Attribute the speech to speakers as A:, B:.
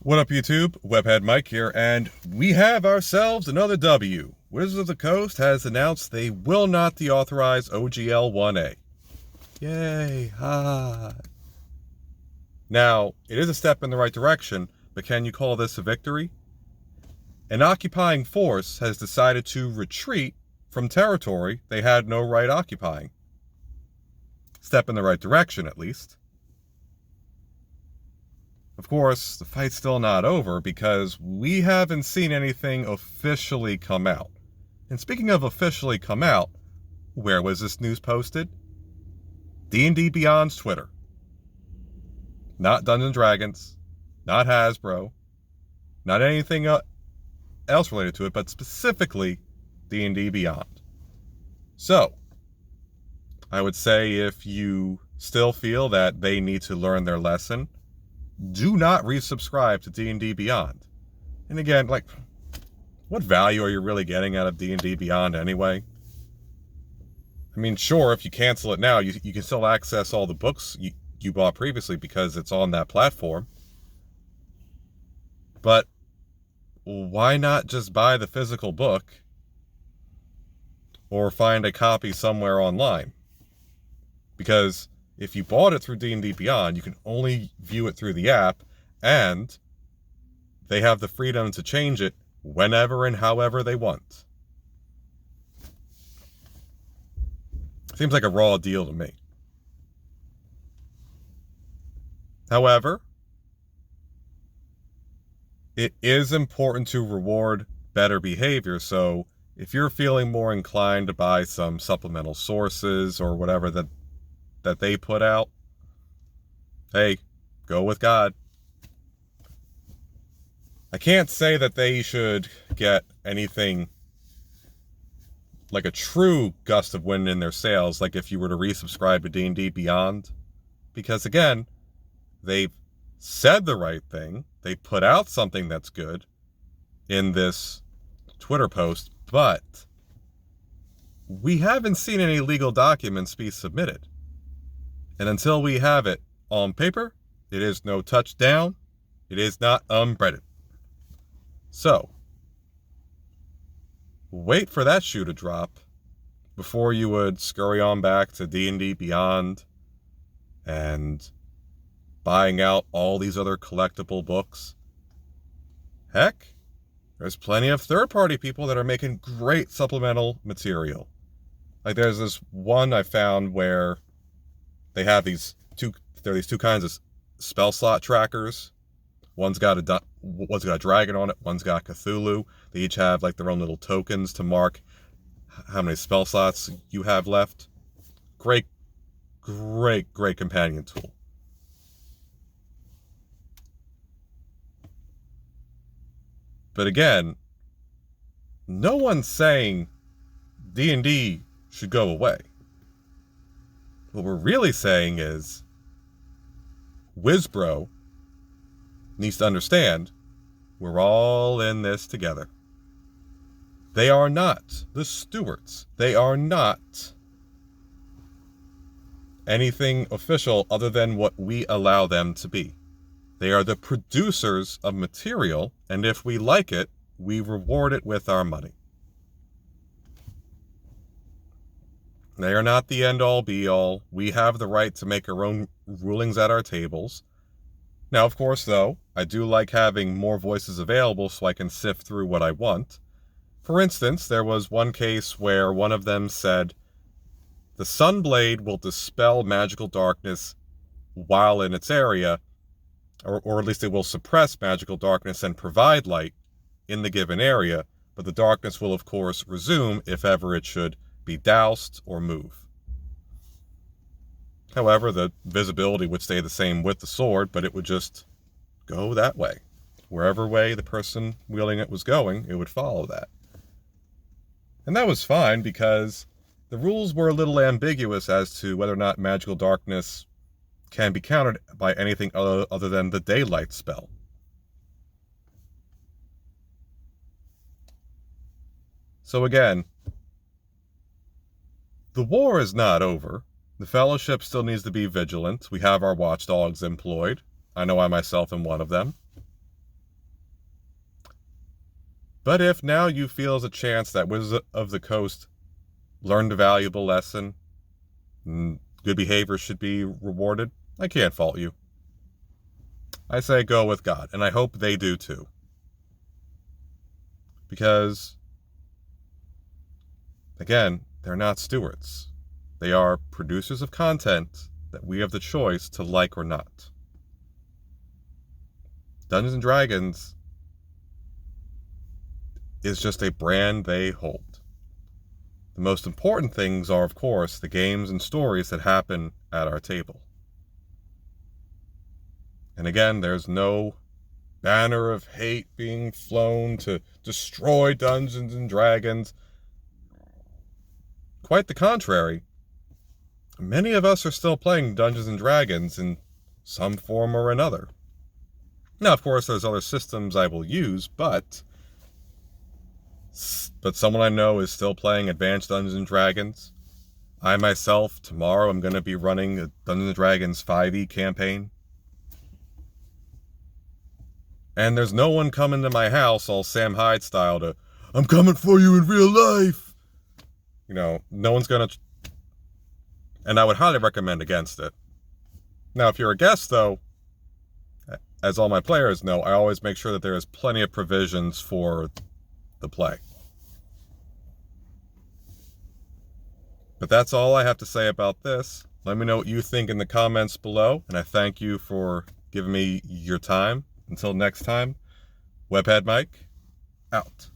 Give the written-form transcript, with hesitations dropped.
A: What up, YouTube? Webhead Mike here, and we have ourselves another W. Wizards of the Coast has announced they will not deauthorize OGL 1A. Yay! Ah. Now, it is a step in the right direction, but can you call this a victory? An occupying force has decided to retreat from territory they had no right occupying. Step in the right direction, at least. Of course, the fight's still not over because we haven't seen anything officially come out. And speaking of officially come out, where was this news posted? D&D Beyond's Twitter. Not Dungeons & Dragons, not Hasbro, not anything else related to it, but specifically D&D Beyond. So, I would say if you still feel that they need to learn their lesson, do not resubscribe to D&D Beyond. And again, like, what value are you really getting out of D&D Beyond anyway? I mean, sure, if you cancel it now, you can still access all the books you bought previously because it's on that platform. But why not just buy the physical book or find a copy somewhere online? Because if you bought it through D&D Beyond, you can only view it through the app, and they have the freedom to change it whenever and however they want. Seems like a raw deal to me. However, it is important to reward better behavior, so if you're feeling more inclined to buy some supplemental sources or whatever that they put out, hey, go with God. I can't say that they should get anything like a true gust of wind in their sails, like if you were to resubscribe to D&D Beyond, because again, they've said the right thing. They put out something that's good in this Twitter post, but we haven't seen any legal documents be submitted. And until we have it on paper, it is no touchdown. It is not unbreaded. So, wait for that shoe to drop before you would scurry on back to D&D Beyond and buying out all these other collectible books. Heck, there's plenty of third-party people that are making great supplemental material. Like there's this one I found where they have these two kinds of spell slot trackers. One's got a dragon on it, one's got Cthulhu. They each have like their own little tokens to mark how many spell slots you have left. Great companion tool. But again, no one's saying D&D should go away. What we're really saying is Wizbro needs to understand we're all in this together. They are not the stewards. They are not anything official other than what we allow them to be. They are the producers of material, and if we like it, we reward it with our money. They are not the end-all, be-all. We have the right to make our own rulings at our tables. Now, of course, though, I do like having more voices available so I can sift through what I want. For instance, there was one case where one of them said, the Sunblade will dispel magical darkness while in its area, or at least it will suppress magical darkness and provide light in the given area, but the darkness will, of course, resume if ever it should be doused or move. However, the visibility would stay the same with the sword, but it would just go that way. Wherever way the person wielding it was going, it would follow that. And that was fine because the rules were a little ambiguous as to whether or not magical darkness can be countered by anything other than the daylight spell. So again, the war is not over. The Fellowship still needs to be vigilant. We have our watchdogs employed. I know I myself am one of them. But if now you feel as a chance that Wizards of the Coast learned a valuable lesson, and good behavior should be rewarded, I can't fault you. I say go with God, and I hope they do too. Because, again, they're not stewards. They are producers of content that we have the choice to like or not. Dungeons & Dragons is just a brand they hold. The most important things are, of course, the games and stories that happen at our table. And again, there's no banner of hate being flown to destroy Dungeons & Dragons. Quite the contrary. Many of us are still playing Dungeons & Dragons in some form or another. Now, of course, there's other systems I will use, but someone I know is still playing Advanced Dungeons & Dragons. I myself, tomorrow, I'm going to be running a Dungeons & Dragons 5e campaign. And there's no one coming to my house all Sam Hyde style to, I'm coming for you in real life. You know, no one's going to... And I would highly recommend against it. Now, if you're a guest, though, as all my players know, I always make sure that there is plenty of provisions for the play. But that's all I have to say about this. Let me know what you think in the comments below, and I thank you for giving me your time. Until next time, Webhead Mike, out.